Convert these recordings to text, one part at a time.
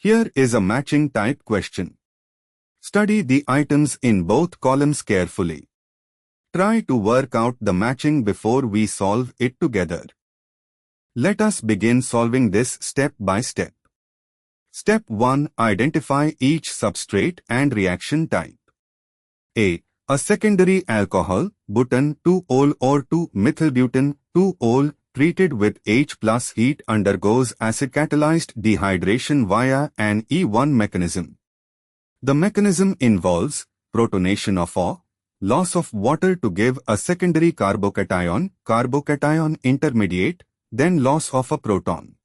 Here is a matching type question. Study the items in both columns carefully. Try to work out the matching before we solve it together. Let us begin solving this step by step. Step 1. Identify each substrate and reaction type. A secondary alcohol, butane 2-ol or 2-methylbutane 2-ol, treated with H+ heat undergoes acid-catalyzed dehydration via an E1 mechanism. The mechanism involves protonation of O, loss of water to give a secondary carbocation intermediate, then loss of a proton.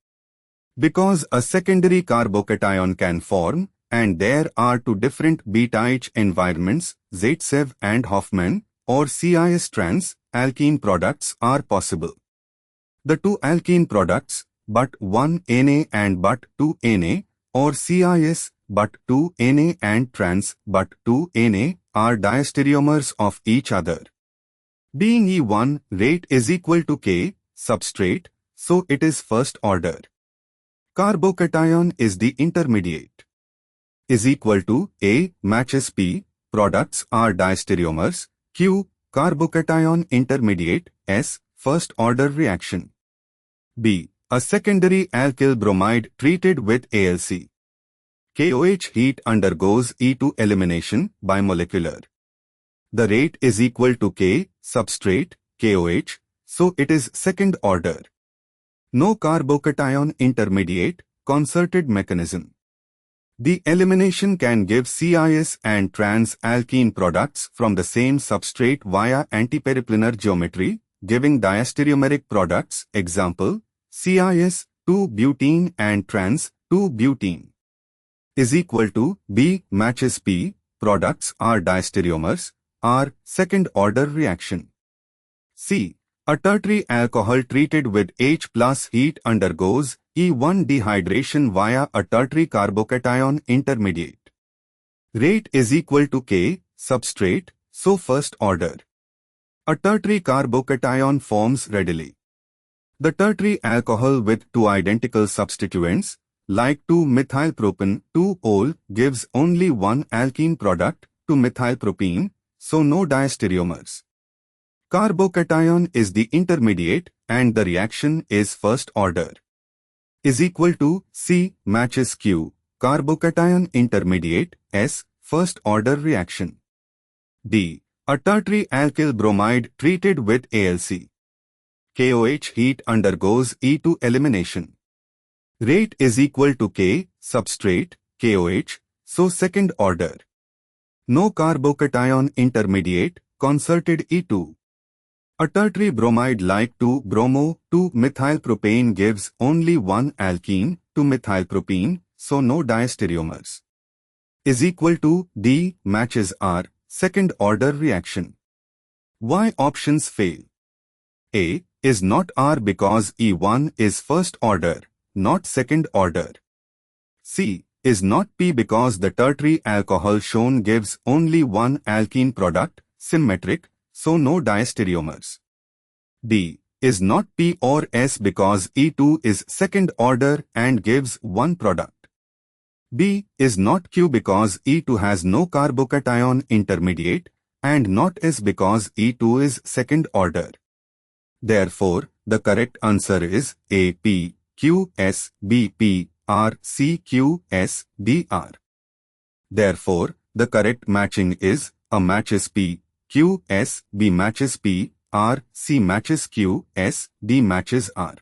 Because a secondary carbocation can form, and there are two different beta-H environments, Zaitsev and Hoffman, or CIS strands, alkene products are possible. The two alkene products, but1Na and but2Na, or CIS, but2Na and trans, but2Na, are diastereomers of each other. Being E1 rate is equal to K, substrate, so it is first order. Carbocation is the intermediate. Is equal to A matches P, products are diastereomers, Q, carbocation intermediate, S, first order reaction. B, a secondary alkyl bromide treated with AlC. KOH heat undergoes E2 elimination bimolecular. The rate is equal to K, substrate, KOH, so it is second order. No carbocation intermediate, concerted mechanism. The elimination can give CIS and trans alkene products from the same substrate via antiperiplanar geometry, giving diastereomeric products, example, CIS 2-butene and trans 2-butene. Is equal to B matches P, products are diastereomers, R, second order reaction. C, a tertiary alcohol treated with H+ heat undergoes E1 dehydration via a tertiary carbocation intermediate. Rate is equal to K, substrate, so first order. A tertiary carbocation forms readily. The tertiary alcohol with two identical substituents, like 2-methylpropane 2-ol, gives only one alkene product, 2-methylpropene, so no diastereomers. Carbocation is the intermediate and the reaction is first order. Is equal to C matches Q, carbocation intermediate, S, first order reaction. D, a tertiary alkyl bromide treated with AlC. KOH heat undergoes E2 elimination. Rate is equal to K, substrate, KOH, so second order. No carbocation intermediate, concerted E2. A tertiary bromide like 2-bromo 2-methylpropane gives only one alkene, 2-methylpropene, so no diastereomers. Is equal to D matches R, second order reaction. Why options fail? A is not R because E1 is first order, not second order. C is not P because the tertiary alcohol shown gives only one alkene product, symmetric, so no diastereomers. D is not P or S because E2 is second order and gives one product. B is not Q because E2 has no carbocation intermediate, and not S because E2 is second order. Therefore, the correct answer is A P, Q S, B P, R C Q S, D R. Therefore, the correct matching is A matches P, Q S, B matches P, R, C matches Q, S, D matches R.